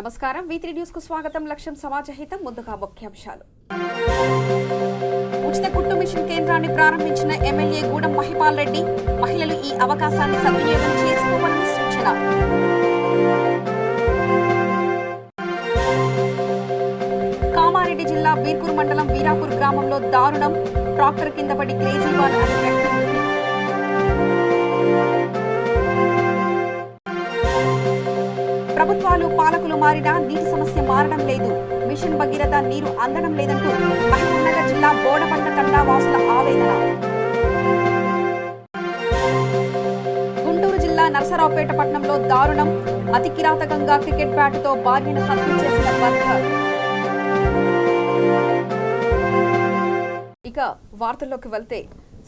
నమస్కారం V3 news కు స్వాగతం. లక్ష్యం సమాజహితం. ముందుగా ముఖ్యాంశాలు. ఉచిత కుట్టు మిషన్ కేంద్రాన్ని ప్రారంభించిన ఎమ్మెల్యే గూడెం మహిపాల్ రెడ్డి మహిళలు ఈ అవకాశాన్ని సద్వినియోగం చేసుకోవాలని సూచన. కామారెడ్డి జిల్లా బీర్కూర్ మండలం వీరాపూర్ గ్రామంలో దారుణం. ట్రాక్టర్ కింద పడి కేజ్రీవాల్ అనే వ్యక్తి మృతి. ప్రభుత్వాలు పాలకులు మారినా నీటి సమస్య మారడం లేదు. మిషన్ భగీరథ నీరు అందడం లేదంటూ మహబూబ్నగర్ జిల్లా బోడబండ తండా వాసుల ఆవేదన. గుంటూరు జిల్లా నరసరావుపేట పట్టణంలో దారుణం. అతి కిరాతకంగా క్రికెట్ బ్యాటుతో భార్యను హత్య చేసిన భర్త. ఇక వార్తల్లోకి వెళ్తే,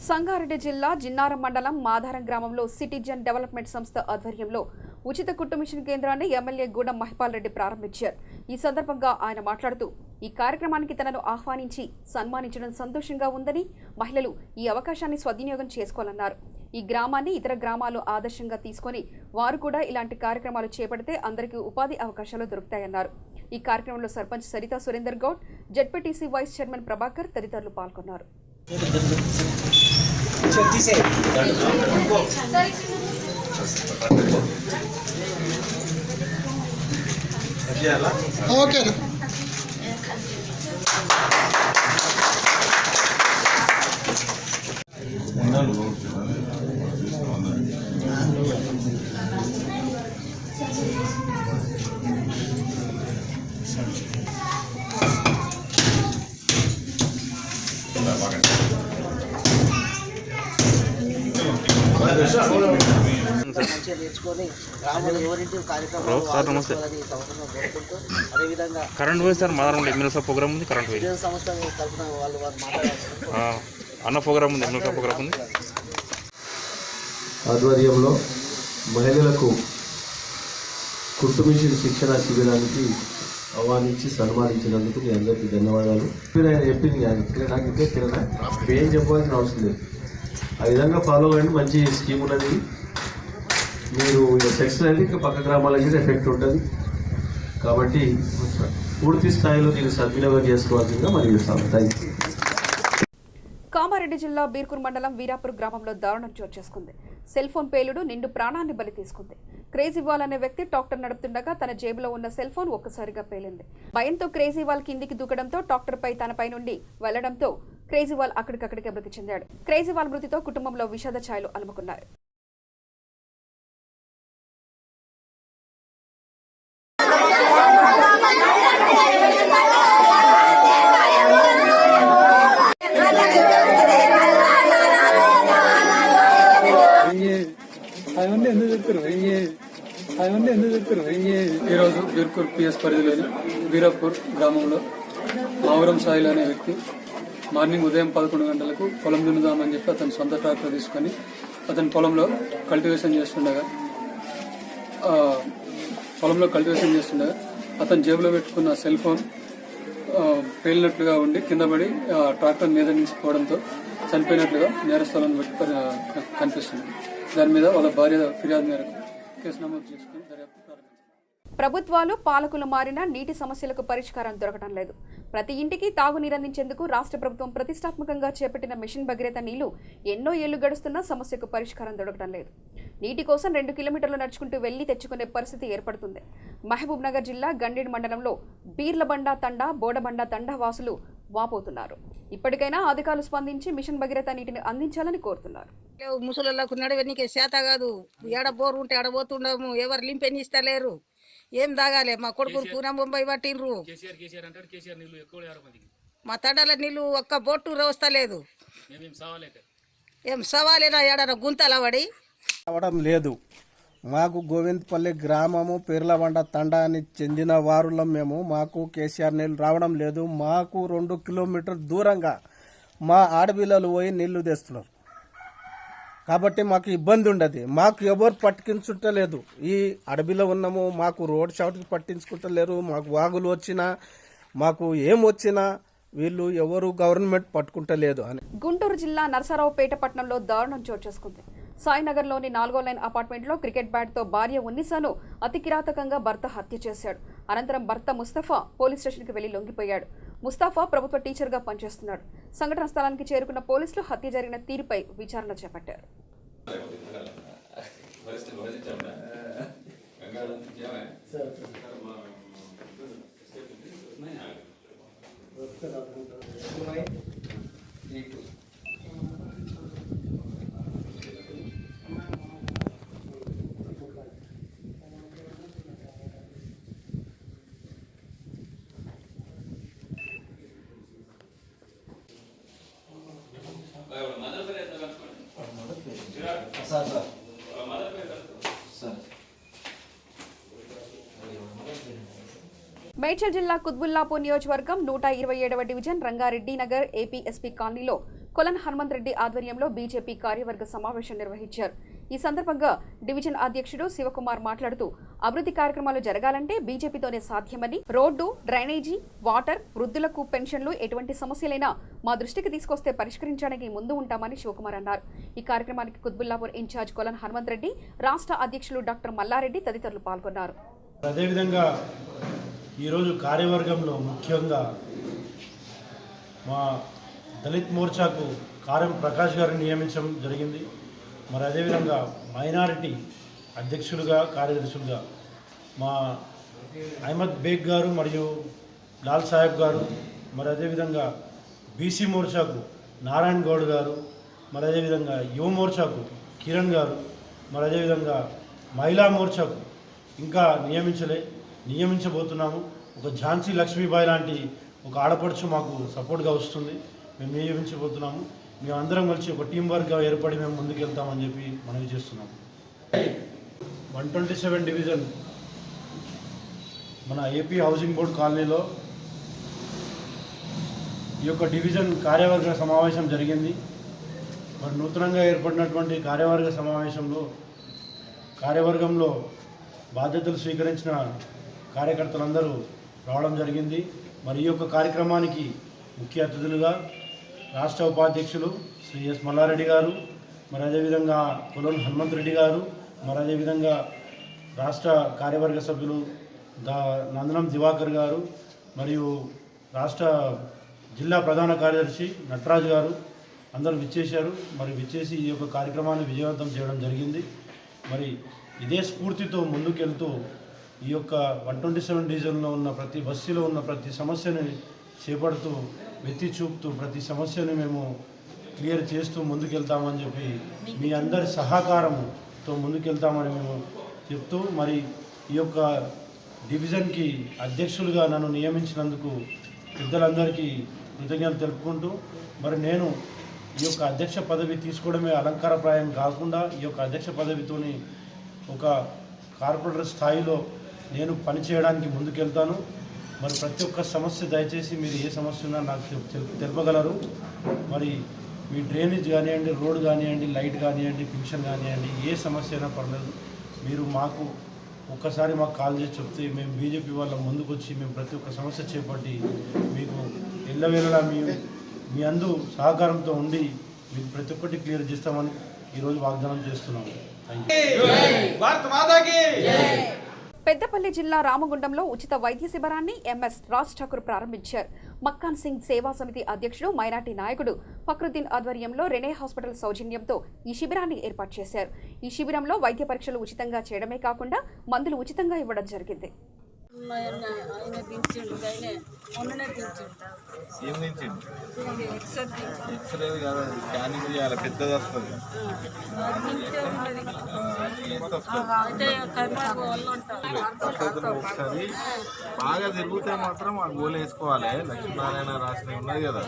సంగారెడ్డి జిల్లా జిన్నారం మండలం మాధారం గ్రామంలో సిటిజన్ డెవలప్మెంట్ సంస్థ ఆధ్వర్యంలో ఉచిత కుట్టు మిషన్ కేంద్రాన్ని ఎమ్మెల్యే గూడెం మహిపాల్ రెడ్డి ప్రారంభించారు. ఈ సందర్భంగా ఆయన మాట్లాడుతూ, ఈ కార్యక్రమానికి తనను ఆహ్వానించి సన్మానించడం సంతోషంగా ఉందని, మహిళలు ఈ అవకాశాన్ని సద్వినియోగం చేసుకోవాలన్నారు. ఈ గ్రామాన్ని ఇతర గ్రామాలు ఆదర్శంగా తీసుకుని వారు కూడా ఇలాంటి కార్యక్రమాలు చేపడితే అందరికీ ఉపాధి అవకాశాలు దొరుకుతాయన్నారు. ఈ కార్యక్రమంలో sarpanch Saritha Surender Goud, ZPTC vice chairman Prabhakar తదితరులు పాల్గొన్నారు. కరెంట్ పోయి సార్ మాదారంలో ఎమ్మెల్సీ ప్రోగ్రామ్ ఉంది. కరెంట్ పోయి అన్న ప్రోగ్రామ్ ఉంది, ఎమ్మెల్సీ ప్రోగ్రామ్ ఉంది. ఆధ్వర్యంలో మహిళలకు కుట్టు మిషన్ శిక్షణ శిబిరానికి ఆహ్వానించి సన్మానించినందుకు మీ అందరికీ ధన్యవాదాలు. ఆయన చెప్పింది నాకు ఇంకే కిరణా ఏం చెప్పాల్సిన అవసరం లేదు. ఆ విధంగా ఫాలో అవ్వండి. మంచి స్కీమ్ ఉన్నది. మీరు సెక్షన్ అయితే ఇంకా పక్క గ్రామాలకి ఎఫెక్ట్ ఉంటుంది కాబట్టి పూర్తి స్థాయిలో దీన్ని సద్వినియోగం చేసుకోవాల్సిందిగా మరి థ్యాంక్ యూ. కామారెడ్డి జిల్లా బీర్కూర్ మండలం వీరాపూర్ గ్రామంలో దారుణం చోటు చేసుకుంది. సెల్ ఫోన్ పేలుడు నిండు ప్రాణాన్ని బలి తీసుకుంది. కేజ్రీవాల్ అనే వ్యక్తి ట్రాక్టర్ నడుపుతుండగా తన జేబులో ఉన్న సెల్ ఫోన్ ఒక్కసారిగా పేలింది. భయంతో కేజ్రీవాల్ కిందికి దూకడంతో ట్రాక్టర్ పై తనపై నుండి వెళ్లడంతో కేజ్రీవాల్ అక్కడికక్కడికే మృతి చెందాడు. కేజ్రీవాల్ మృతితో కుటుంబంలో విషాద ఛాయలు అలుముకున్నారు. ఈరోజు బీర్కూర్ పిఎస్ పరిధిలోని వీరాపూర్ గ్రామంలో మావురం సాయిల్ అనే వ్యక్తి మార్నింగ్ ఉదయం 11 గంటలకు పొలం దున్నుదామని చెప్పి అతని సొంత ట్రాక్టర్ తీసుకొని అతని పొలంలో కల్టివేషన్ చేస్తుండగా అతని జేబులో పెట్టుకున్న సెల్ ఫోన్ పేలినట్లుగా ఉండి కింద పడి ట్రాక్టర్ మీద నుంచి పోవడంతో చనిపోయినట్లుగా నేరస్థలాన్ని బట్టి కనిపిస్తుంది. దాని మీద వాళ్ళ భార్య ఫిర్యాదు మేరకు కేసు నమోదు చేసుకుని దర్యాప్తు ప్రారంభించారు. ప్రభుత్వాలు పాలకులు మారినా నీటి సమస్యలకు పరిష్కారం దొరకడం లేదు. ప్రతి ఇంటికి తాగునీరందించేందుకు రాష్ట్ర ప్రభుత్వం ప్రతిష్టాత్మకంగా చేపట్టిన మిషన్ భగీరథ నీళ్లు ఎన్నో ఏళ్లు గడుస్తున్నా సమస్యకు పరిష్కారం దొరకడం లేదు. నీటి కోసం 2 కిలోమీటర్లు నడుచుకుంటూ వెళ్లి తెచ్చుకునే పరిస్థితి ఏర్పడుతుంది. మహబూబ్నగర్ జిల్లా గండేడ్ మండలంలో బీర్లబండ తండా, బోడబండ తండా వాసులు వాపోతున్నారు. ఇప్పటికైనా అధికారులు స్పందించి మిషన్ భగీరథ నీటిని అందించాలని కోరుతున్నారు. ముసలిళ్ళకు నడవనికి చేత కాదు. ఎడ బోరు ఉంటే ఆడబోతుండము. ఎవరు లింపెని ఇస్తలేరు. ఏం తాగాలి? మా కొడుకులు పూనా ముంబై పట్టిండ్రు. మా తండల నీళ్ళు ఒక్క బొట్టు వస్తలేదు. ఏం సవాలేనా? ఎడ గుంతల పడి అవడం లేదు. మాకు గోవిందపల్లి గ్రామము పీర్లబండ తండాని చెందిన వారులం మేము. మాకు కేసీఆర్ నీళ్ళు రావడం లేదు. మాకు 2 కిలోమీటర్ దూరంగా మా ఆడపిల్లలు పోయి నీళ్లు తెస్తున్నారు కాబట్టి మాకు ఇబ్బంది ఉండదు. మాకు ఎవరు పట్టించుంటలేదు. ఈ అడవిలో ఉన్నాము. మాకు రోడ్ షాట్కి పట్టించుకుంటలేరు. మాకు వాగులు వచ్చినా మాకు ఏం వచ్చినా వీళ్ళు ఎవరు గవర్నమెంట్ పట్టుకుంటలేదు అని. గుంటూరు జిల్లా నరసరావుపేట పట్టణంలో దారుణం చోటు చేసుకుంది. సాయినగర్లోని 4వ లైన్ అపార్ట్మెంట్లో క్రికెట్ బ్యాట్తో భార్య ఉన్నిసాను అతి కిరాతకంగా భర్త హత్య చేశాడు. అనంతరం భర్త ముస్తఫా పోలీస్ స్టేషన్కి వెళ్లి లొంగిపోయాడు. ముస్తఫా ప్రభుత్వ టీచర్గా పనిచేస్తున్నాడు. సంఘటన స్థలానికి చేరుకున్న పోలీసులు హత్య జరిగిన తీరుపై విచారణ చేపట్టారు. మేడ్చల్ జిల్లా కుత్బుల్లాపూర్ నియోజకవర్గం 127వ డివిజన్ రంగారెడ్డి నగర్ ఏపీఎస్పీ కాలనీలో కొలన్ హనుమంత్ రెడ్డి ఆధ్వర్యంలో బీజేపీ కార్యవర్గ సమావేశం నిర్వహించారు. ఈ సందర్భంగా డివిజన్ అధ్యక్షుడు శివకుమార్ మాట్లాడుతూ అభివృద్ధి కార్యక్రమాలు జరగాలంటే బీజేపీతోనే సాధ్యమని, రోడ్డు, డ్రైనేజీ, వాటర్, వృద్ధులకు పెన్షన్లు ఎటువంటి సమస్యలైనా మా దృష్టికి తీసుకొస్తే పరిష్కరించడానికి ముందు ఉంటామని శివకుమార్ అన్నారు. ఈ కార్యక్రమానికి కుత్బుల్లాపూర్ ఇన్ఛార్జ్ కొలన్ హనుమంత్ రెడ్డి, రాష్ట్ర అధ్యక్షులు డాక్టర్ మల్లారెడ్డి తదితరులు పాల్గొన్నారు. అదేవిధంగా ఈరోజు కార్యవర్గంలో ముఖ్యంగా మా దళిత్ మోర్చాకు కారం ప్రకాష్ గారిని నియమించడం జరిగింది. మరి అదేవిధంగా మైనారిటీ అధ్యక్షులుగా, కార్యదర్శులుగా మా అహ్మద్ బేగ్ గారు మరియు లాల్ సాహెబ్ గారు, మరి అదేవిధంగా బీసీ మోర్చాకు నారాయణ గౌడ్ గారు, మరి అదేవిధంగా యువ మోర్చాకు కిరణ్ గారు, మరి అదేవిధంగా మహిళా మోర్చాకు ఇంకా నియమించబోతున్నాము. ఒక ఝాన్సీ లక్ష్మీబాయి లాంటి ఒక ఆడపడుచు మాకు సపోర్ట్గా వస్తుంది. మేము నియమించబోతున్నాము. మేము అందరం కలిసి ఒక టీం వర్క్గా ఏర్పడి మేము ముందుకు వెళ్తామని చెప్పి మనవి చేస్తున్నాము. 127 డివిజన్ మన ఏపీ హౌసింగ్ బోర్డ్ కాలనీలో ఈ యొక్క డివిజన్ కార్యవర్గ సమావేశం జరిగింది. మరి నూతనంగా ఏర్పడినటువంటి కార్యవర్గంలో బాధ్యతలు స్వీకరించిన కార్యకర్తలందరూ రావడం జరిగింది. మరి ఈ యొక్క కార్యక్రమానికి ముఖ్య అతిథులుగా రాష్ట్ర ఉపాధ్యక్షులు శ్రీ ఎస్ మల్లారెడ్డి గారు, మరి అదేవిధంగా కొలన్ హనుమంత్ రెడ్డి గారు, మరి అదేవిధంగా రాష్ట్ర కార్యవర్గ సభ్యులు నందనం దివాకర్ గారు, మరియు రాష్ట్ర జిల్లా ప్రధాన కార్యదర్శి నటరాజ్ గారు అందరూ విచ్చేశారు. మరి విచ్చేసి ఈ యొక్క కార్యక్రమాన్ని విజయవంతం చేయడం జరిగింది. మరి ఇదే స్ఫూర్తితో ముందుకెళ్తూ ఈ యొక్క 127 డివిజన్లో ఉన్న ప్రతి బస్సులో ఉన్న ప్రతి సమస్యని చేపడుతూ, వెత్తి చూపుతూ ప్రతి సమస్యని మేము క్లియర్ చేస్తూ ముందుకెళ్తామని చెప్పి మీ అందరి సహకారంతో ముందుకెళ్తామని మేము చెప్తూ, మరి ఈ యొక్క డివిజన్కి అధ్యక్షులుగా నన్ను నియమించినందుకు పెద్దలందరికీ కృతజ్ఞతలు తెలుపుకుంటూ, మరి నేను ఈ యొక్క అధ్యక్ష పదవి తీసుకోవడమే అలంకారప్రాయం కాకుండా ఈ యొక్క అధ్యక్ష పదవితోని ఒక కార్పొరేటర్ స్థాయిలో నేను పనిచేయడానికి ముందుకెళ్తాను. మరి ప్రతి ఒక్క సమస్య దయచేసి మీరు ఏ సమస్య ఉన్నా నాకు తెలుపగలరు. మరి మీ డ్రైనేజ్ కానివ్వండి, రోడ్ కానివ్వండి, లైట్ కానివ్వండి, పెన్షన్ కానివ్వండి, ఏ సమస్య అయినా పర్లేదు, మీరు మాకు ఒక్కసారి మాకు కాల్ చేసి చెప్తే మేము బీజేపీ వాళ్ళ ముందుకు వచ్చి మేము ప్రతి ఒక్క సమస్య చేపట్టి మీకు ఎల్లవేళలా మీ అందు సహకారంతో ఉండి మీకు ప్రతి ఒక్కటి క్లియర్ చేస్తామని ఈరోజు వాగ్దానం చేస్తున్నాము. పెద్దపల్లి జిల్లా రామగుండంలో ఉచిత వైద్య శిబిరాన్ని ఎంఎస్ రాజ్ ఠాకూర్ ప్రారంభించారు. మక్కాన్ సింగ్ సేవా సమితి అధ్యక్షుడు, మైనార్టీ నాయకుడు ఫక్రుద్దీన్ ఆధ్వర్యంలో రెనే హాస్పిటల్ సౌజన్యంతో ఈ శిబిరాన్ని ఏర్పాటు చేశారు. ఈ శిబిరంలో వైద్య పరీక్షలు ఉచితంగా చేయడమే కాకుండా మందులు ఉచితంగా ఇవ్వడం జరిగింది. ఎక్స్రే కాదు, స్కానింగ్ చేయాలి, పెద్దది వస్తుంది. ఒకసారి బాగా తిరిగితే మాత్రం ఆ గోళీ వేసుకోవాలి. లక్ష్మీనారాయణ రాసినవి ఉన్నది కదా,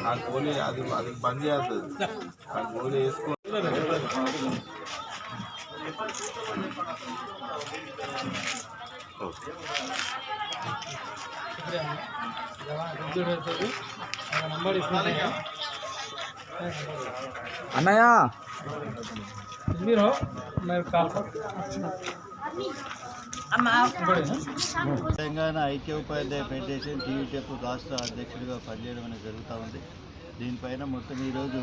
ఆ గోళీ అది బంద్ చేస్తుంది. ఆ గోళీ వేసుకోవాలి. అన్నయ్య మీరు తెలంగాణ ఐక్య ఉపాధ్యాయ ఫెడరేషన్ టీయూటెప్ రాష్ట్ర అధ్యక్షుడిగా పనిచేయడం అనేది జరుగుతూ ఉంది. దీనిపైన మొత్తం ఈరోజు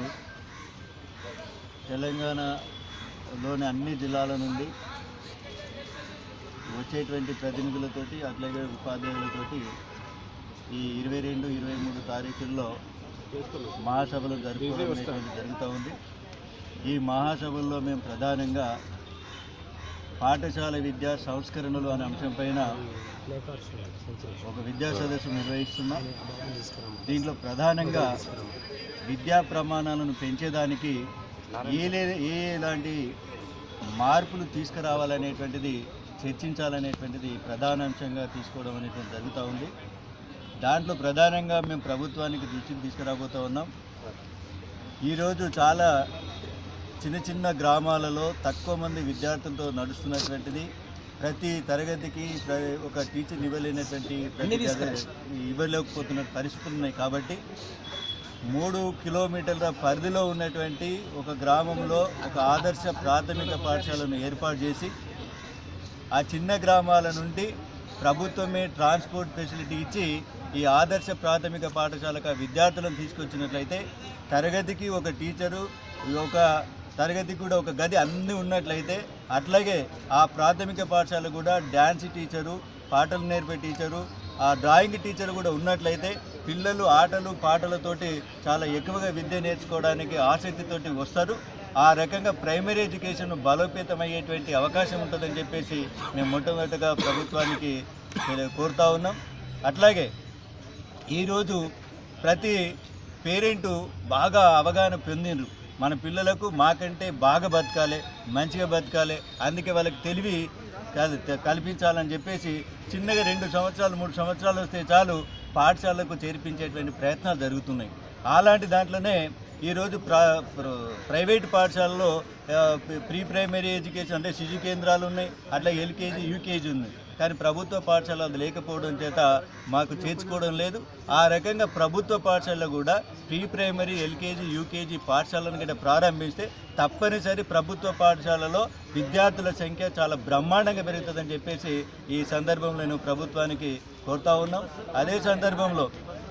తెలంగాణ రాష్ట్రంలోని అన్ని జిల్లాల నుండి వచ్చేటువంటి ప్రతినిధులతోటి అట్లాగే ఉపాధ్యాయులతోటి ఈ 22, 23 తారీఖుల్లో మహాసభలు జరుపుకోవడం జరుగుతూ ఉంది. ఈ మహాసభల్లో మేము ప్రధానంగా పాఠశాల విద్యా సంస్కరణలు అనే అంశంపైన ఒక విద్యా సదస్సు నిర్వహిస్తున్నాం. దీంట్లో ప్రధానంగా విద్యా ప్రమాణాలను పెంచేదానికి ఎలాంటి మార్పులు తీసుకురావాలనేటువంటిది చర్చించాలనేటువంటిది ప్రధాన అంశంగా తీసుకోవడం అనేటువంటి జరుగుతూ ఉంది. దాంట్లో ప్రధానంగా మేము ప్రభుత్వానికి దృష్టికి తీసుకురాబోతూ ఉన్నాం. ఈరోజు చాలా చిన్న గ్రామాలలో తక్కువ మంది విద్యార్థులతో నడుస్తున్నటువంటిది, ప్రతి తరగతికి ఒక టీచర్ ఇవ్వలేకపోతున్న పరిస్థితులు ఉన్నాయి. కాబట్టి 3 కిలోమీటర్ల పరిధిలో ఉన్నటువంటి ఒక గ్రామంలో ఒక ఆదర్శ ప్రాథమిక పాఠశాలను ఏర్పాటు చేసి ఆ చిన్న గ్రామాల నుండి ప్రభుత్వమే ట్రాన్స్పోర్ట్ ఫెసిలిటీ ఇచ్చి ఈ ఆదర్శ ప్రాథమిక పాఠశాలకు విద్యార్థులను తీసుకొచ్చినట్లయితే తరగతికి ఒక టీచరు, ఒక తరగతికి కూడా ఒక గది అన్నీ ఉన్నట్లయితే, అట్లాగే ఆ ప్రాథమిక పాఠశాల కూడా డ్యాన్స్ టీచరు, పాటలు నేర్పే టీచరు, ఆ డ్రాయింగ్ టీచర్ కూడా ఉన్నట్లయితే పిల్లలు ఆటలు పాటలతోటి చాలా ఎక్కువగా విద్య నేర్చుకోవడానికి ఆసక్తితోటి వస్తారు. ఆ రకంగా ప్రైమరీ ఎడ్యుకేషన్ బలోపేతమయ్యేటువంటి అవకాశం ఉంటుందని చెప్పేసి మేము మొట్టమొదటిగా ప్రభుత్వానికి కోరుతా ఉన్నాం. అట్లాగే ఈరోజు ప్రతి పేరెంటు బాగా అవగాహన పొందిండ్రు. మన పిల్లలకు మాకంటే బాగా బతకాలి, మంచిగా బతకాలి, అందుకే వాళ్ళకి తెలివి కల్పించాలని చెప్పేసి చిన్నగా 2 సంవత్సరాలు 3 సంవత్సరాలు వస్తే చాలు పాఠశాలకు చేర్పించేటువంటి ప్రయత్నాలు జరుగుతున్నాయి. అలాంటి దాంట్లోనే ఈరోజు ప్రైవేట్ పాఠశాలలో ప్రీ ప్రైమరీ ఎడ్యుకేషన్ అంటే శిశు కేంద్రాలు ఉన్నాయి, అట్లా ఎల్కేజీ యూకేజీ ఉంది. కానీ ప్రభుత్వ పాఠశాల అది లేకపోవడం చేత మాకు చేర్చుకోవడం లేదు. ఆ రకంగా ప్రభుత్వ పాఠశాలలో కూడా ప్రీ ప్రైమరీ ఎల్కేజీ యూకేజీ పాఠశాలను కూడా ప్రారంభిస్తే తప్పనిసరి ప్రభుత్వ పాఠశాలలో విద్యార్థుల సంఖ్య చాలా బ్రహ్మాండంగా పెరుగుతుందని చెప్పేసి ఈ సందర్భంలో నేను ప్రభుత్వానికి కోరుతా ఉన్నాం. అదే సందర్భంలో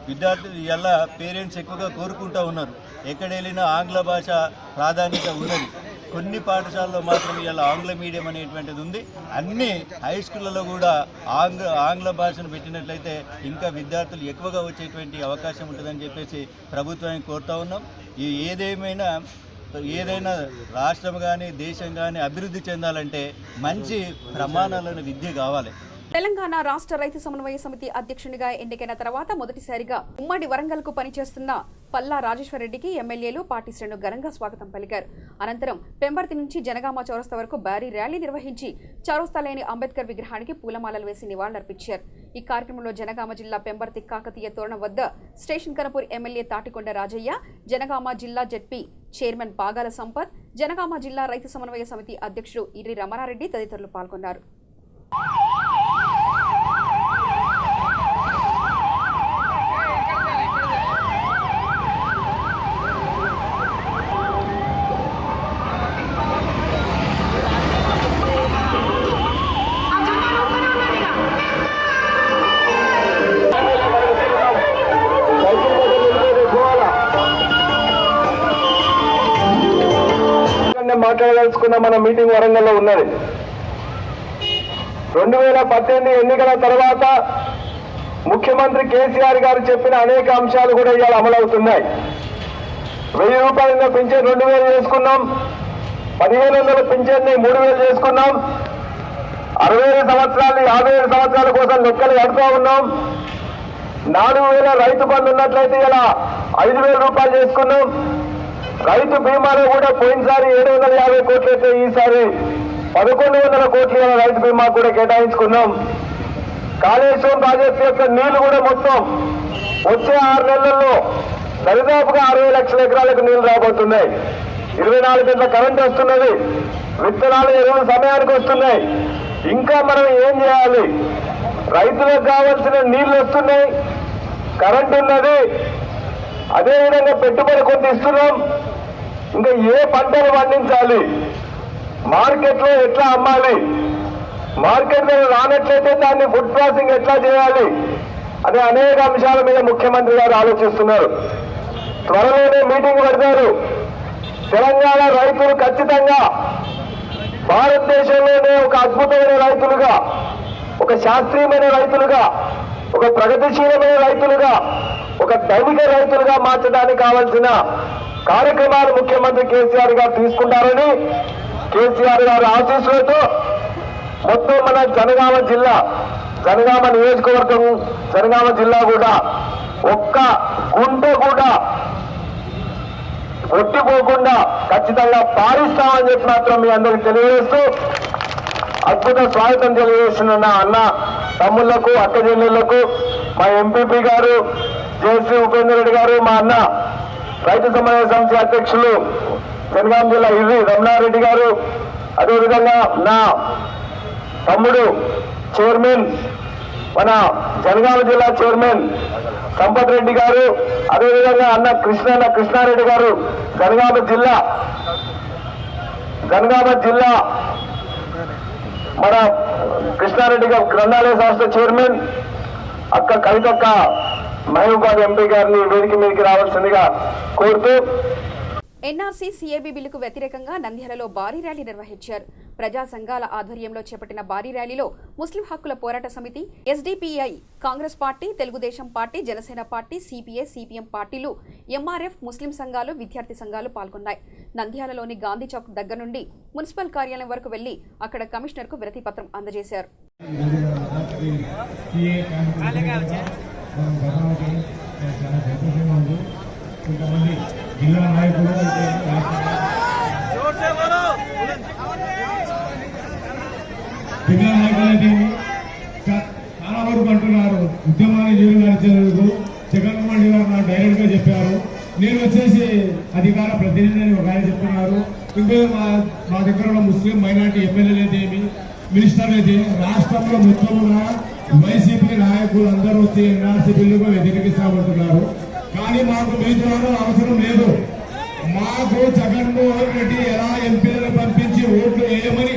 విద్యార్థులు ఇలా పేరెంట్స్ ఎక్కువగా కోరుకుంటూ ఉన్నారు, ఎక్కడ వెళ్ళినా ఆంగ్ల భాష ప్రాధాన్యత ఉన్నది. కొన్ని పాఠశాలలో మాత్రం ఇలా ఆంగ్ల మీడియం అనేటువంటిది ఉంది. అన్ని హై స్కూళ్ళలో కూడా ఆంగ్ల భాషను పెట్టినట్లయితే ఇంకా విద్యార్థులు ఎక్కువగా వచ్చేటువంటి అవకాశం ఉంటుందని చెప్పేసి ప్రభుత్వానికి కోరుతా ఉన్నాం. ఏదైనా రాష్ట్రం కానీ దేశం కానీ అభివృద్ధి చెందాలంటే మంచి ప్రమాణాలను విద్య కావాలి. తెలంగాణ రాష్ట్ర రైతు సమన్వయ సమితి అధ్యక్షునిగా ఎన్నికైన తర్వాత మొదటిసారిగా ఉమ్మడి వరంగల్కు పనిచేస్తున్న పల్లా రాజేశ్వరరెడ్డికి ఎమ్మెల్యేలు పార్టీ శ్రేణులు ఘనంగా స్వాగతం పలికారు. అనంతరం పెంబర్తి నుంచి జనగామ చౌరస్తా వరకు భారీ ర్యాలీ నిర్వహించి చౌరస్తాలోని అంబేద్కర్ విగ్రహానికి పూలమాలలు వేసి నివాళులర్పించారు. ఈ కార్యక్రమంలో జనగామ జిల్లా పెంబర్తి కాకతీయ తోరణం వద్ద స్టేషన్ కనపూర్ ఎమ్మెల్యే తాటికొండ రాజయ్య, జనగామ జిల్లా జెడ్పీ చైర్మన్ పాగాల సంపత్, జనగామ జిల్లా రైతు సమన్వయ సమితి అధ్యక్షుడు ఇర్రి రమణారెడ్డి తదితరులు పాల్గొన్నారు. మాట్లాడదలుచుకున్న మన మీటింగ్ వరంగల్లో ఉన్నది. 2018 ఎన్నికల తర్వాత ముఖ్యమంత్రి కేసీఆర్ గారు చెప్పిన అనేక అంశాలు కూడా ఇవాళ అమలవుతున్నాయి. 1000 రూపాయల పింఛన్ 2000 చేసుకున్నాం, 1500 పింఛన్ని 3000 చేసుకున్నాం, 65 సంవత్సరాలు 57 సంవత్సరాల కోసం లెక్కలు కడుతూ ఉన్నాం. 4000 రైతు బంధు ఉన్నట్లయితే ఇలా 5000 రూపాయలు చేసుకున్నాం. రైతు బీమాలో కూడా పోయినసారి 750 కోట్లు అయితే ఈసారి 1100 కోట్లు రైతు బీమా కూడా కేటాయించుకున్నాం. కాళేశ్వరం ప్రాజెక్టు యొక్క నీళ్లు కూడా మొత్తం వచ్చే 6 నెలల్లో దరిదాపుగా 60 లక్షల ఎకరాలకు నీళ్లు రాబోతున్నాయి. 24 గంటల కరెంట్ వస్తున్నది, విత్తనాలు ఎరువులు సమయానికి వస్తున్నాయి. ఇంకా మనం ఏం చేయాలి? రైతులకు కావాల్సిన నీళ్లు వస్తున్నాయి, కరెంట్ ఉన్నది, అదేవిధంగా పెట్టుబడి కొంత ఇస్తున్నాం. ఇంకా ఏ పంటలు పండించాలి, మార్కెట్లో ఎట్లా అమ్మాలి, మార్కెట్లో రానట్లయితే దాన్ని ఫుడ్ ప్రాసెసింగ్ ఎట్లా చేయాలి అనే అనేక అంశాల మీద ముఖ్యమంత్రి గారు ఆలోచిస్తున్నారు. త్వరలోనే మీటింగ్ పెడతారు. తెలంగాణ రైతులు ఖచ్చితంగా భారతదేశంలోనే ఒక అద్భుతమైన రైతులుగా, ఒక శాస్త్రీయమైన రైతులుగా, ఒక ప్రగతిశీలమైన రైతులుగా, ఒక దైవిక రైతులుగా మార్చడానికి కావాల్సిన కార్యక్రమాలు ముఖ్యమంత్రి కేసీఆర్ గారు తీసుకుంటారని, కేసీఆర్ గారి ఆశీస్సులతో మొత్తం మన జనగామ జిల్లా, జనగామ నియోజకవర్గం, జనగామ జిల్లా కూడా ఒక్క గుంట కూడా ఒట్టిపోకుండా ఖచ్చితంగా పారిస్తామని చెప్పి మాత్రం మీ అందరికి తెలియజేస్తూ అద్భుత స్వాగతం తెలియజేస్తున్న అన్న తమ్ముళ్లకు, అక్క చెల్లెళ్లకు, మా ఎంపీపీ గారు జయశ్రీ ఉపేందర్ రెడ్డి గారు, మా అన్న రైతు సమన్వయ సమితి అధ్యక్షులు జనగామ జిల్లా ఇర్రి రమణారెడ్డి గారు, అదేవిధంగా నా తమ్ముడు చైర్మన్, మన జనగామ జిల్లా చైర్మన్ సంపత్ రెడ్డి గారు, అదేవిధంగా అన్న కృష్ణారెడ్డి గారు, జనగామ జిల్లా మన కృష్ణారెడ్డి గారు గ్రంథాలయ సంస్థ చైర్మన్ అక్క కవితక్క మహబూబాద్ ఎంపీ గారిని వేదిక మీదకి రావాల్సిందిగా కోరుతూ ఎన్ఆర్సీ సీఏబీ బిల్లుకు వ్యతిరేకంగా నంద్యాలలో భారీ ర్యాలీ నిర్వహించారు. ప్రజా సంఘాల ఆధ్వర్యంలో చేపట్టిన భారీ ర్యాలీలో ముస్లిం హక్కుల పోరాట సమితి, SDPI, Congress party, Telugu Desam party, Janasena party, CPI, CPM పార్టీలు, ఎంఆర్ఎఫ్, ముస్లిం సంఘాలు, విద్యార్థి సంఘాలు పాల్గొన్నాయి. నంద్యాలలోని గాంధీ చౌక్ దగ్గర నుండి మున్సిపల్ కార్యాలయం వరకు వెళ్లి అక్కడ కమిషనర్కు వినతి పత్రం అందజేశారు. కొంతమంది జిల్లా నాయకులు చాలా వరకు అంటున్నారు ఉద్యమాన్ని జీవించేందుకు జగన్మోహన్ రెడ్డి గారు నాకు డైరెక్ట్ గా చెప్పారు. నేను వచ్చేసి అధికార ప్రతినిధి అని ఒక ఆయన చెప్తున్నారు. ఇంకో మా దగ్గర ఉన్న ముస్లిం మైనార్టీ ఎమ్మెల్యేలు ఏమి, మినిస్టర్లు అయితే రాష్ట్రంలో మొత్తం ఉన్న వైసీపీ నాయకులు అందరూ వచ్చి ఎన్ఆర్సీ బిల్లుకు వ్యతిరేకిస్తామంటున్నారు. కానీ మాకు మీతో అవసరం లేదు. మాకు జగన్మోహన్ రెడ్డి ఎలా ఎంపీలను పంపించి ఓట్లు వేయమని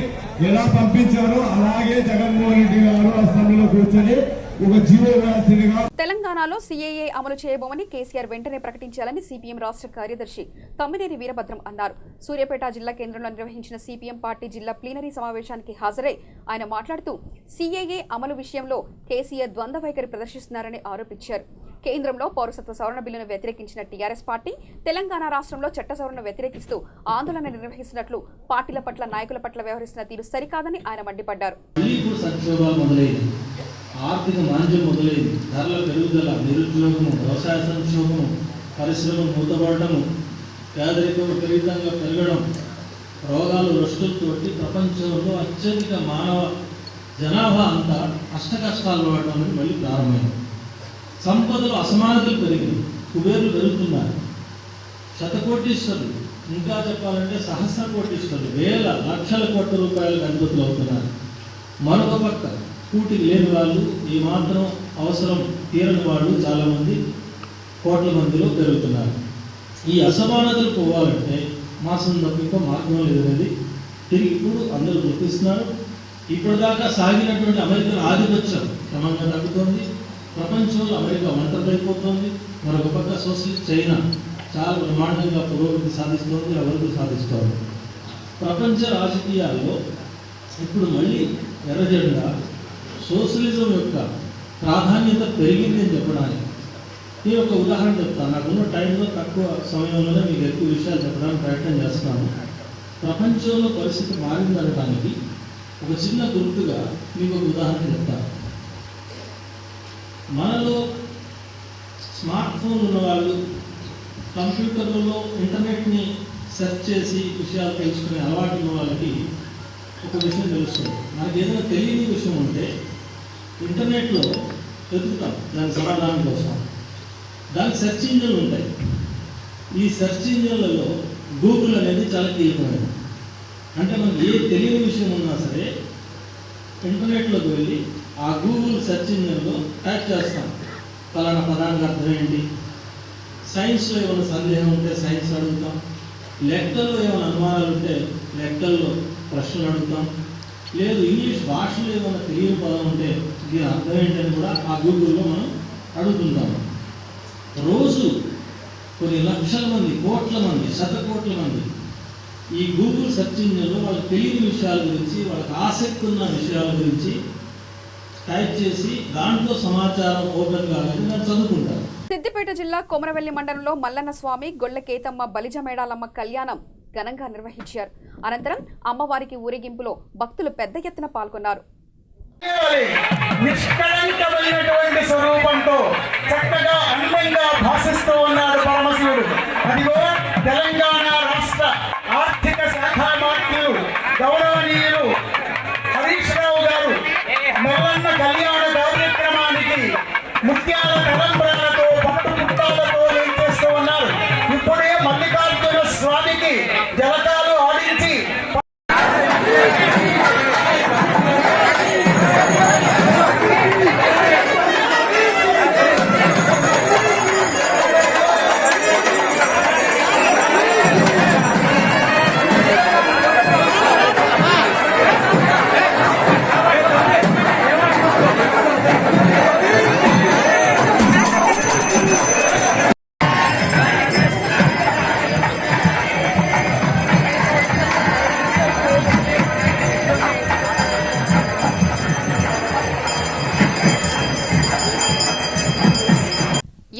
ఎలా పంపించారో అలాగే జగన్మోహన్ రెడ్డి గారు అసెంబ్లీలో కూర్చొని ఒక జీవో వేయాల్సిందిగా. తెలంగాణలో సీఏఏ అమలు చేయబోమని కేసీఆర్ వెంటనే ప్రకటించాలని సిపిఎం రాష్ట్ర కార్యదర్శి తమ్మినేని వీరభద్రం అన్నారు. సూర్యాపేట జిల్లా కేంద్రంలో నిర్వహించిన సిపిఎం పార్టీ జిల్లా ప్లీనరీ సమావేశానికి హాజరై ఆయన మాట్లాడుతూ సీఏఏ అమలు విషయంలో కేసీఆర్ ద్వంద్వ వైఖరి ప్రదర్శిస్తున్నారని ఆరోపించారు. కేంద్రంలో పౌరసత్వ సవరణ బిల్లును వ్యతిరేకించిన టీఆర్ఎస్ పార్టీ తెలంగాణ రాష్ట్రంలో చట్ట సవరణను వ్యతిరేకిస్తూ ఆందోళన నిర్వహిస్తున్నట్లు పార్టీల పట్ల, నాయకుల పట్ల వ్యవహరిస్తున్న తీరు సరికాదని ఆయన మండిపడ్డారు. ఆర్థిక మాంద్యం మొదలైంది. ధరల పెరుగుదల, నిరుద్యోగము, వ్యవసాయ సంక్షోభము, పరిశ్రమలు మూతపడటము, పేదరికం విపరీతంగా పెరగడం, రోగాలు రష్టులతోటి ప్రపంచంలో అత్యధిక మానవ జనాభా అంతా అష్టకష్టాలు పడటం అనేది మళ్ళీ ప్రారంభమైంది. సంపదలు అసమానతలు పెరిగినాయి, కుబేర్లు పెరుగుతున్నారు, శతకోటీశ్వరులు, ఇంకా చెప్పాలంటే సహస్ర కోటీశ్వరులు, వేల లక్షల కోట్ల రూపాయలకు అధిపతులు అవుతున్నారు. మరొక పక్క కూటికి లేని వాళ్ళు, ఈ మాత్రం అవసరం తీరని వాళ్ళు చాలామంది కోట్ల మందిలో పెరుగుతున్నారు. ఈ అసమానతలు పోవాలంటే మాసం తప్ప మార్గం లేదనేది తిరిగి ఇప్పుడు అందరూ గుర్తిస్తున్నారు. ఇప్పటిదాకా సాగినటువంటి అమెరికన్ ఆధిపత్యం క్రమంగా తగ్గుతోంది. ప్రపంచంలో అమెరికా ఒంటరైపోతుంది. మరొక పక్క సోషలిస్ట్ చైనా చాలా బ్రహ్మాండంగా పురోగతి సాధిస్తోంది, అభివృద్ధి సాధిస్తోంది. ప్రపంచ రాజకీయాల్లో ఇప్పుడు మళ్ళీ ఎర్రజెండా సోషలిజం యొక్క ప్రాధాన్యత పెరిగింది అని చెప్పడానికి నేను ఒక ఉదాహరణ చెప్తాను. నాకున్న టైంలో తక్కువ సమయంలోనే మీకు ఎక్కువ విషయాలు చెప్పడానికి ప్రయత్నం చేస్తున్నాను. ప్రపంచంలో పరిస్థితి మారిందనడానికి ఒక చిన్న గుర్తుగా మీకు ఒక ఉదాహరణ చెప్తాను. మనలో స్మార్ట్ ఫోన్ ఉన్నవాళ్ళు, కంప్యూటర్లలో ఇంటర్నెట్ని సెర్చ్ చేసి విషయాలు తెలుసుకునే అలవాటు ఉన్న వాళ్ళకి ఒక విషయం తెలుస్తుంది. మనకి ఏదైనా తెలియని విషయం ఉంటే ఇంటర్నెట్లో వెతుకుతాం దాని సమాధానం కోసం. దానికి సెర్చ్ ఇంజిన్లు ఉంటాయి. ఈ సెర్చ్ ఇంజిన్లలో గూగుల్ అనేది చాలా కీలకమైనది. అంటే మనకి ఏ తెలియని విషయం ఉన్నా సరే ఇంటర్నెట్లోకి వెళ్ళి ఆ గూగుల్ సెర్చ్ ఇంజిన్లో టైప్ చేస్తాం, ఫలానా పదానికి అర్థం ఏంటి. సైన్స్లో ఏమైనా సందేహం ఉంటే సైన్స్ అడుగుతాం, లెక్కల్లో ఏమైనా అనుమానాలు ఉంటే లెక్కల్లో ప్రశ్నలు అడుగుతాం, లేదు ఇంగ్లీష్ భాషలో ఏమైనా తెలియని పదం ఉంటే దీని అర్థం ఏంటని కూడా ఆ గూగుల్లో మనం అడుగుతుంటాము. రోజు కొన్ని లక్షల మంది, కోట్ల మంది, శతకోట్ల మంది ఈ గూగుల్ సెర్చ్ ఇంజిన్లో వాళ్ళకి తెలియని విషయాల గురించి, వాళ్ళకి ఆసక్తి ఉన్న విషయాల గురించి టైప్ చేసి దాంట్లో సమాచారం ఓపెన్ కావాలని నేను చదువుకుంటాను. సిద్దిపేట జిల్లా కొమరవెల్లి మండలంలో మల్లన్న స్వామి, గొల్ల కేతమ్మ, బలిజ మేడాలమ్మ కళ్యాణం ఘనంగా నిర్వహించారు. అనంతరం అమ్మవారికి ఊరేగింపులో భక్తులు పెద్ద ఎత్తున పాల్గొన్నారు. నిష్కళంకమైనటువంటి స్వరూపంతో చక్కగా అందంగా భాషిస్తూ ఉన్నాడు పరమశివుడు. అదిగో తెలంగాణ రాష్ట్ర ఆర్థిక శాఖ మంత్రులు గౌరవనీయులు హరీష్ రావు గారు మల్లన్న కళ్యాణ కార్యక్రమానికి ముత్యాల తలంబ్రాలతో పట్టు పుట్టాలతో ఏం చేస్తూ ఉన్నారు. ఇప్పుడే మల్లికార్జున స్వామికి జలకాలు ఆడించి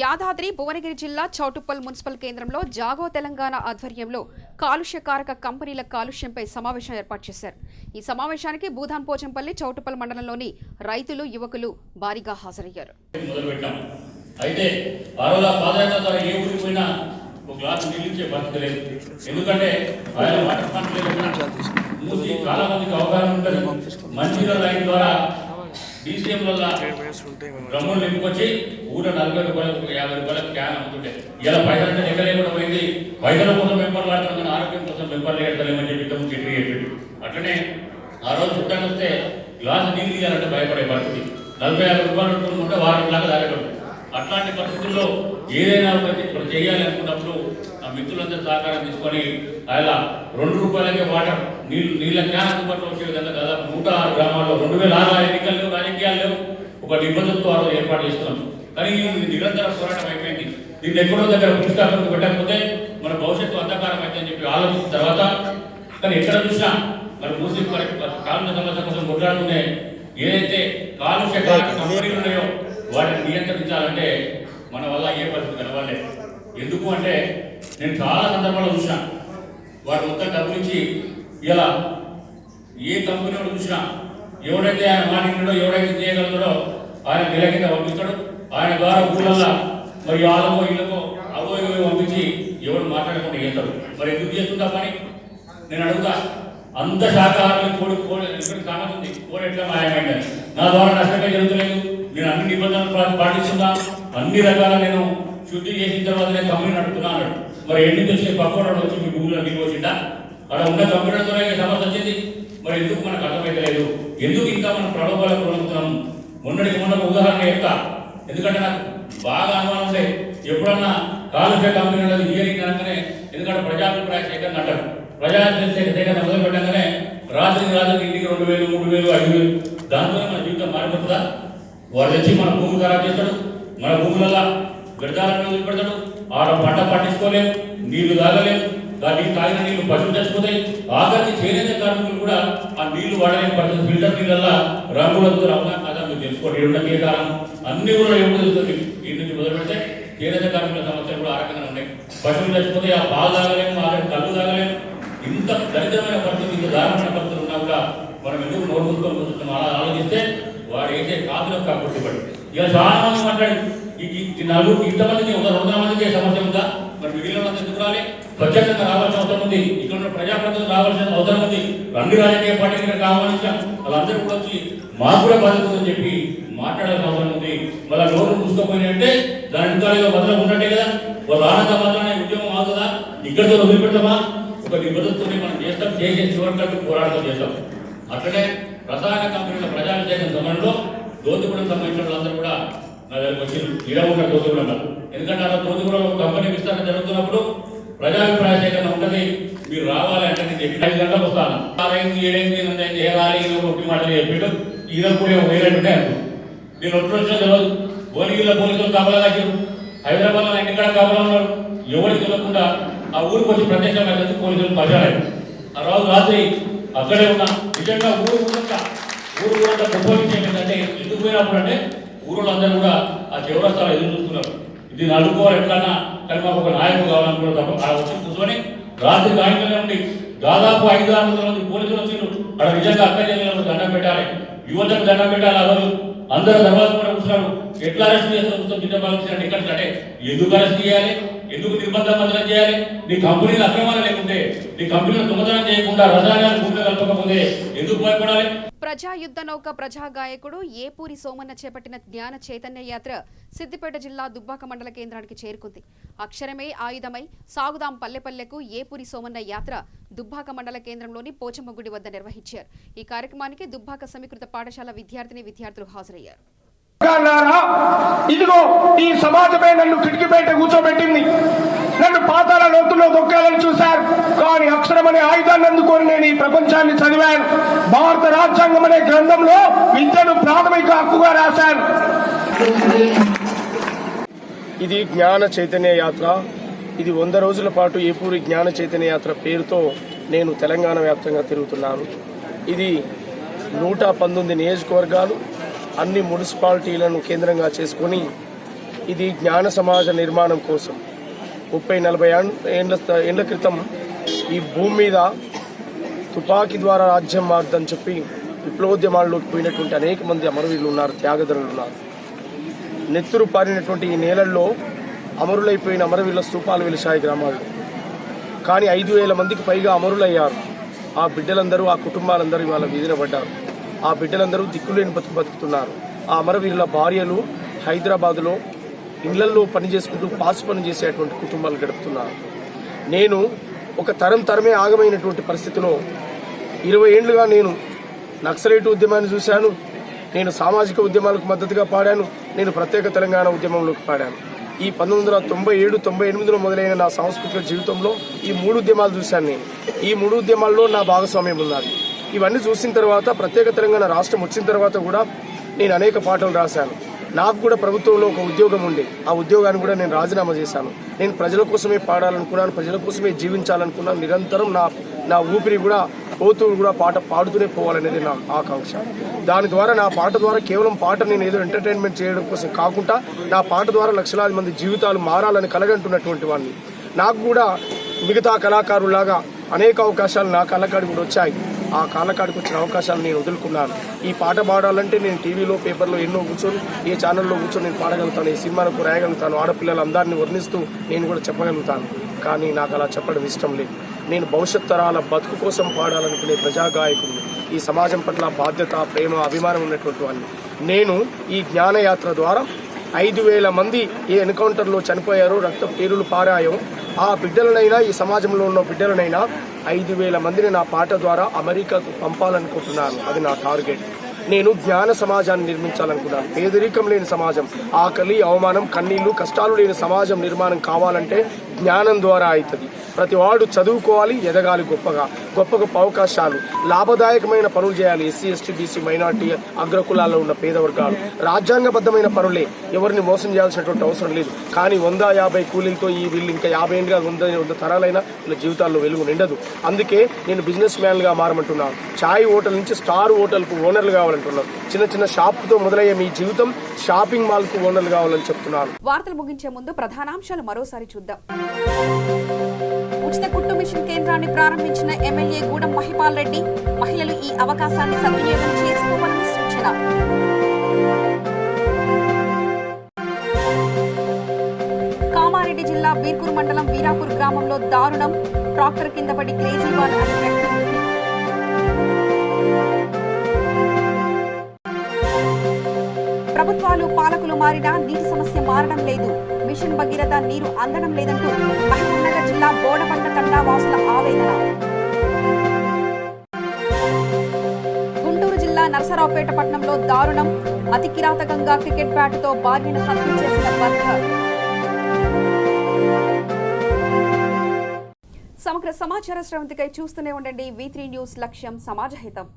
యాదాద్రి భువనగిరి జిల్లా చౌటుప్పల్ మున్సిపల్ కేంద్రంలో జాగో తెలంగాణ ఆధ్వర్యంలో కాలుష్యకారక కంపెనీల కాలుష్యంపై సమావేశం ఏర్పాటు చేశారు. ఈ సమావేశానికి భూధాన్ పోచంపల్లి, చౌటుప్పల్ మండలంలోని రైతులు, యువకులు భారీగా హాజరయ్యారు. అయితే ఆ రోజు ఆ పాదయాత్ర ద్వారా ఏ ఊరికి పోయినా ఒక గ్లాసు నీళ్ళిచ్చే పరిస్థితి లేదు. ఎందుకంటే ఆయన వాటర్ ప్లాంట్ మూసి చాలా మందికి అవగాహన ఉంటుంది. మంచినీళ్ళ లైన్ ద్వారా డీసీఎంల డ్రమ్ములు నింపుకొచ్చి ఊళ్ళో 40 రూపాయలకు 50 రూపాయలకు క్యాన్ అమ్ముతుంటే ఇలా పైసలు అంటే ఎక్కడ లేకుండా పోయింది. పైసల కోసం మెంబర్లు ఆడతాం కానీ ఆరోగ్యం కోసం మెంబర్లు ఏడతలేమని చెప్పి ఇంతకు చెట్టు చెప్పాడు. అట్లనే ఆ రోజు చుట్టానికి వస్తే గ్లాసు నీళ్ళు తీయాలంటే భయపడే పరిస్థితి. 40-50 రూపాయలు ఉంటే వారం లాగా తాగేటప్పుడు. అట్లాంటి పరిస్థితుల్లో ఏదైనా ఇప్పుడు చేయాలి అనుకున్నప్పుడు ఆ మిత్రులందరూ సహకారం తీసుకొని ఆయన 2 రూపాయలకే వాటర్ నీళ్ళ క్యాన్ అందుబాటులో వచ్చే విధంగా దాదాపు 106 గ్రామాల్లో 2006 ఎన్నికలు లేవు, రాజకీయాలు లేవు, ఒక నిబంధనతో ఆ రోజు ఏర్పాటు చేస్తున్నాం. కానీ నిరంతర పోరాటం అయిపోయింది. దీన్ని ఎక్కడో దగ్గర పుస్తకాలను పెట్టకపోతే మన భవిష్యత్తు అంధకారం అవుతుందని చెప్పి ఆలోచించిన తర్వాత కానీ ఎక్కడ చూసినా మరి మూసి కాలుష్య సమస్య కోసం కొట్లాడుతూనే ఏదైతే కాలుష్య కంపెనీలు ఉన్నాయో వాటిని నియంత్రించాలంటే మన వల్ల ఏ పరిస్థితి కనవాలేదు. ఎందుకు అంటే నేను చాలా సందర్భాల్లో చూసినా వాడు మొత్తం డబ్బులు ఇచ్చి ఇలా ఏ కంపెనీ వాడు చూసినా ఎవడైతే ఆయన మాట్లాడో ఎవడైతే చేయగలుగుతాడో ఆయన నెల కింద పంపిస్తాడు. ఆయన ద్వారా ఊళ్ళల్లో మరి వాళ్ళకో ఇళ్ళకో అవో ఇవో పంపించి ఎవరు మాట్లాడకుండా చేస్తాడు. మరి ఎందుకు చేస్తుందా పని నేను అడుగుతా. అంత శాఖాహారులు కోడి ఇక్కడ సాగుతుంది, కోడి ఎట్లా మాయమైందని. నా ద్వారా నష్టమే జరుగుతలేదు. నేను అన్ని నిబంధనలు పాటిస్తున్నా, అన్ని రకాల నేను శుద్ధి చేసిన తర్వాత నేను కంపెనీ నడుపుతున్నా అన్నాడు. మరి ఎన్ని వచ్చి పక్కన వచ్చి మీ భూమిలో నీళ్ళు వచ్చిందా? అక్కడ ఉన్న కంపెనీలతోనే సమస్య వచ్చింది. మరి ఎందుకు మనకు అర్థమైతలేదు? ఎందుకు ఇంకా మనం ప్రలోభాలకు పొందుతున్నాం? మొన్నటికి మొన్న ఉదాహరణ చెప్తా. ఎందుకంటే నాకు బాగా అనుమానం ఉండే ఎప్పుడన్నా కాలుష్య కంపెనీలు హియరింగ్ అనగానే, ఎందుకంటే ప్రజాభిప్రాయ సేకరణ అంటారు. ప్రజాభిప్రాయ సేకరణ మొదలు పెట్టగానే రాత్రి ఇంటికి 2000, 3000, 5000 దాంతోనే మన జీవితం మారిపోతుందా? వాడు వచ్చి మన భూమి ఖరాబ్ చేస్తాడు, మన భూములలో వ్యర్థాలను వదిలిపెడతాడు. ఆడ పంట పండించుకోలేము, నీళ్లు తాగలేము, దాన్ని తాగిన నీళ్లు పశువులు చచ్చిపోతాయి. ఆఖరికి చేనేత కార్మికులు కూడా ఆ నీళ్లు వాడలేని పరిస్థితి. ఫిల్టర్ నీళ్ళల్లో రంగులతో అవునా కదా మీరు తెలుసుకోండి. ఏ కాలం అన్ని కూడా ఎప్పుడు తెలుస్తుంది. ఈ నుంచి మొదలు పెడితే చేనేత కార్మికుల సమస్యలు కూడా ఆ రకంగా ఉన్నాయి. పశువులు చచ్చిపోతాయి, ఆ పాలు తాగలేము, ఆఖరికి కళ్ళు తాగలేము. ఇంత దరిద్రమైన పరిస్థితి, ఇంత దారుణమైన పరిస్థితులు ఉన్నా కూడా మనం ఎందుకు నోరు ముందుకొని కూర్చుంటాం? అలా ఆలోచిస్తే వాడు వేసే కాపులకు కాకపోతే ఇలా చాలా మంది మాట్లాడు నలుగురు ఇంతమందికి 100 మందికి సమస్య ఉందా? మరి మిగిలిన ఎందుకు రాలే? స్వచ్ఛందంగా రావాల్సిన అవసరం ఉంది. ఇక్కడ ఉన్న ప్రజాప్రతినిధులు రావాల్సిన అవసరం ఉంది. అన్ని రాజకీయ పార్టీలు కావాల్సిన వాళ్ళందరూ కూడా వచ్చి మాకు కూడా బాధ్యత అని చెప్పి మాట్లాడాల్సిన అవసరం ఉంది. మళ్ళీ నోరు మూసుకోపోయినంటే దాని వెనకాల భద్రం ఉన్నట్టే కదా. వాళ్ళు ఆనంద మాత్రమే ఉద్యమం అవుతుందా? ఇక్కడితో వదిలిపెడతామా? ఒక నిబద్ధతతోనే మనం చేస్తాం, చేసే చివరికి పోరాటం చేస్తాం. అట్లనే రసాయన కంపెనీల ప్రజాభిషేకం సమయంలో దోతిగూడెం సంబంధించిన వాళ్ళందరూ కూడా నా దగ్గరకు వచ్చి ఇలా ఉన్న దోతిగూడెం. ఎందుకంటే ఆ దోతిగూడెం కంపెనీ విస్తరణ జరుగుతున్నప్పుడు ప్రజాభిప్రాయ సేకరణ ఉంటుంది, మీరు రావాలి అంటే నేను చెప్పి 5 గంటలకు వస్తాను. 6 7 చేయాలి ఒకటి మాటలు చెప్పాడు. ఈరోజు కూడా వేరేంటే అనుకో నేను ఒట్టు వచ్చినా తెలియదు. ఓనిగిరిలో పోలీసులు కాపలా కాచారు, హైదరాబాద్లో ఇంటికాడ కాపలా ఉన్నాడు. ఎవరికి తెలియకుండా ఆ ఊరికి వచ్చి ప్రత్యక్షంగా పోలీసులు పరిచయం ఆ రోజు రాత్రి అక్కడే ఉన్న నిజంగా ఊరు ఊరంతా గొప్ప విషయం ఏంటంటే ఎందుకు పోయినప్పుడు అంటే ఊళ్ళందరూ కూడా ఆ చివరస్తాలు ఎదురు చూస్తున్నారు. ఇది అడ్డుకోవాలి ఎట్లన్నా, కానీ మాకు ఒక నాయకుడు కావాలనుకున్నారు తప్ప అక్కడ వచ్చి కూర్చొని రాత్రి గాయంలోనే ఉండి దాదాపు 500-600 మంది పోలీసులు వచ్చిండ్రు. అక్కడ నిజంగా అక్క జిల్లాలో దండం పెట్టాలి, యువతకు దండం పెట్టాలి. ఆ రోజు అందరూ తర్వాత కూడా కూర్చున్నారు. ఎట్లా అరెస్ట్ చేస్తారు గిట్టబాల్సిందంటే ఎక్కడంటే ఎందుకు అరెస్ట్ చేయాలి, ఎందుకు నిర్బంధం చేయాలి? నీ కంపెనీలు అక్రమాలు లేకుంటే, నీ కంపెనీలు దొంగతనం చేయకుండా రసాయనాలు భూమిలో కలపకపోతే ఎందుకు భయపడాలి? ప్రజాయుద్ధ నౌక ప్రజా గాయకుడు ఏపూరి సోమన్న చేపట్టిన జ్ఞాన చైతన్య యాత్ర సిద్దిపేట జిల్లా దుబ్బాక మండల కేంద్రానికి చేరుకుంది. అక్షరమే ఆయుధమై సాగుదాం పల్లెపల్లెకు ఏపూరి సోమన్న యాత్ర దుబ్బాక మండల కేంద్రంలోని పోచమ్మ గుడి వద్ద నిర్వహించారు. ఈ కార్యక్రమానికి దుబ్బాక సమీకృత పాఠశాల విద్యార్థులు హాజరయ్యారు. ఇదిగో ఈ సమాజమే నన్ను కిటికీపేట కూర్చోబెట్టింది, నన్ను పాతాల లోతుల్లో దొక్కాలని చూశారు. కానీ అక్షరం అనే ఆయుధాన్ని అందుకొని నేను ఈ ప్రపంచాన్ని చదివాను. భారత రాజ్యాంగం అనే గ్రంథంలో విద్యను ప్రాథమిక హక్కుగా రాశాను. ఇది జ్ఞాన చైతన్య యాత్ర. ఇది 100 రోజుల పాటు ఏపూరి జ్ఞాన చైతన్య యాత్ర పేరుతో నేను తెలంగాణ వ్యాప్తంగా తిరుగుతున్నాను. ఇది 119 నియోజకవర్గాలు, అన్ని మున్సిపాలిటీలను కేంద్రంగా చేసుకొని ఇది జ్ఞాన సమాజ నిర్మాణం కోసం 30-40 ఏళ్ల క్రితం ఈ భూమి మీద తుపాకీ ద్వారా రాజ్యం మారుదని చెప్పి విప్లవోద్యమాల్లోకి పోయినటువంటి అనేక మంది అమరవీరులు ఉన్నారు, త్యాగదరులు ఉన్నారు. నెత్తురు పారినటువంటి ఈ నేలల్లో అమరులైపోయిన అమరవీరుల స్తూపాలు వెలిశాయి గ్రామాల్లో. కానీ 5,000 మందికి పైగా అమరులయ్యారు. ఆ బిడ్డలందరూ, ఆ కుటుంబాలందరూ ఇవాళ వీధిన పడ్డారు. ఆ బిడ్డలందరూ దిక్కులేని బతుకుతున్నారు. ఆ అమరవీరుల భార్యలు హైదరాబాదులో ఇళ్లల్లో పని చేసుకుంటూ పాసు పని చేసేటువంటి కుటుంబాలు గడుపుతున్నారు. నేను ఒక తరమే ఆగమైనటువంటి పరిస్థితిలో 20 ఏళ్లుగా నేను నక్సలైట్ ఉద్యమాన్ని చూశాను, నేను సామాజిక ఉద్యమాలకు మద్దతుగా పాడాను, నేను ప్రత్యేక తెలంగాణ ఉద్యమంలోకి పాడాను. ఈ 1997-98లో మొదలైన నా సాంస్కృతిక జీవితంలో ఈ 3 ఉద్యమాలు చూశాను. నేను ఈ 3 ఉద్యమాల్లో నా భాగస్వామ్యం ఉన్నది. ఇవన్నీ చూసిన తర్వాత ప్రత్యేక తెలంగాణ రాష్ట్రం వచ్చిన తర్వాత కూడా నేను అనేక పాటలు రాశాను. నాకు కూడా ప్రభుత్వంలో ఒక ఉద్యోగం ఉండే, ఆ ఉద్యోగాన్ని కూడా నేను రాజీనామా చేశాను. నేను ప్రజల కోసమే పాడాలనుకున్నాను, ప్రజల కోసమే జీవించాలనుకున్నాను. నిరంతరం నా ఊపిరి కూడా పోతూ కూడా పాట పాడుతూనే పోవాలనేది నా ఆకాంక్ష. దాని ద్వారా నా పాట ద్వారా కేవలం పాట నేను ఏదో ఎంటర్టైన్మెంట్ చేయడం కోసం కాకుండా నా పాట ద్వారా లక్షలాది మంది జీవితాలు మారాలని కలగంటున్నటువంటి వాడిని. నాకు కూడా మిగతా కళాకారులాగా అనేక అవకాశాలు నా కళ్ళకాడికి కూడా వచ్చాయి. ఆ కాళ్ళకాడికి వచ్చిన అవకాశాలు నేను వదులుకున్నాను. ఈ పాట పాడాలంటే నేను టీవీలో, పేపర్లో ఎన్నో కూర్చొని, ఏ ఛానల్లో కూర్చొని నేను పాడగలుగుతాను, ఈ సినిమాలకు రాయగలుగుతాను, ఆడపిల్లలందరినీ వర్ణిస్తూ నేను కూడా చెప్పగలుగుతాను. కానీ నాకు అలా చెప్పడం ఇష్టం లేదు. నేను భవిష్యత్ తరాల బతుకు కోసం పాడాలనుకునే ప్రజాగాయకుడిని, ఈ సమాజం పట్ల బాధ్యత, ప్రేమ, అభిమానం ఉన్నటువంటి వాడిని. నేను ఈ జ్ఞానయాత్ర ద్వారా 5,000 మంది ఏ ఎన్కౌంటర్లో చనిపోయారో, రక్త పేరులు పారాయో, ఆ బిడ్డలనైనా, ఈ సమాజంలో ఉన్న బిడ్డలనైనా 5,000 మందిని నా పాట ద్వారా అమెరికాకు పంపాలనుకుంటున్నాను. అది నా టార్గెట్. నేను జ్ఞాన సమాజాన్ని నిర్మించాలనుకున్నాను. పేదరికం లేని సమాజం, ఆకలి, అవమానం, కన్నీళ్లు, కష్టాలు లేని సమాజం నిర్మాణం కావాలంటే జ్ఞానం ద్వారా అవుతుంది. ప్రతి వాడు చదువుకోవాలి, ఎదగాలి, గొప్ప అవకాశాలు, లాభదాయకమైన పనులు చేయాలి. ఎస్సీ, ఎస్టీ, బీసీ, మైనార్టీ, అగ్రకులాల్లో ఉన్న పేద వర్గాలు రాజ్యాంగబద్ధమైన పనులే, ఎవరిని మోసం చేయాల్సినటువంటి అవసరం లేదు. కానీ 150 కూలీలతో ఈ వీళ్ళు ఇంకా 50 ఏళ్ళుగా 100 తరాలైనా వీళ్ళ జీవితాల్లో వెలుగు నిండదు. అందుకే నేను బిజినెస్ మ్యాన్గా మారమంటున్నాను. ఛాయ్ హోటల్ నుంచి స్టార్ హోటల్కు ఓనర్లు కావాలంటున్నాను. చిన్న షాప్తో మొదలయ్యే మీ జీవితం షాపింగ్ మాల్కు ఓనర్లు కావాలని చెప్తున్నాను. వార్తలు ముగించే ముందు ప్రధానాంశాలు మరోసారి చూద్దాం. ఉచిత కుట్టు మిషన్ కేంద్రాన్ని ప్రారంభించిన ఎమ్మెల్యే గూడెం మహిపాల్ రెడ్డి మహిళలు ఈ అవకాశాన్ని సద్వినియోగం చేసుకోవాలని సూచన. కామారెడ్డి జిల్లా బీర్కూర్ మండలం వీరాపూర్ గ్రామంలో దారుణం, ట్రాక్టర్ కింద పడి కేజ్రీవాల్ అనే వ్యక్తి మృతి. ప్రభుత్వాలు, పాలకులు మారినా నీటి సమస్య మారడం లేదు. మిషన్ భగీరథ నీరు అందడం లేదంటూ మహబూబ్నగర్ జిల్లా బోడబండ తండా వాసుల ఆవేదన. గుంటూరు జిల్లా నరసరావుపేట పట్టణంలో దారుణం, అతి కిరాతకంగా క్రికెట్ బ్యాటుతో భార్యను హత్య చేసిన భర్త. సమగ్ర సమాచార శ్రవంతికై చూస్తూనే ఉండండి V3 న్యూస్. లక్ష్యం సమాజహితం.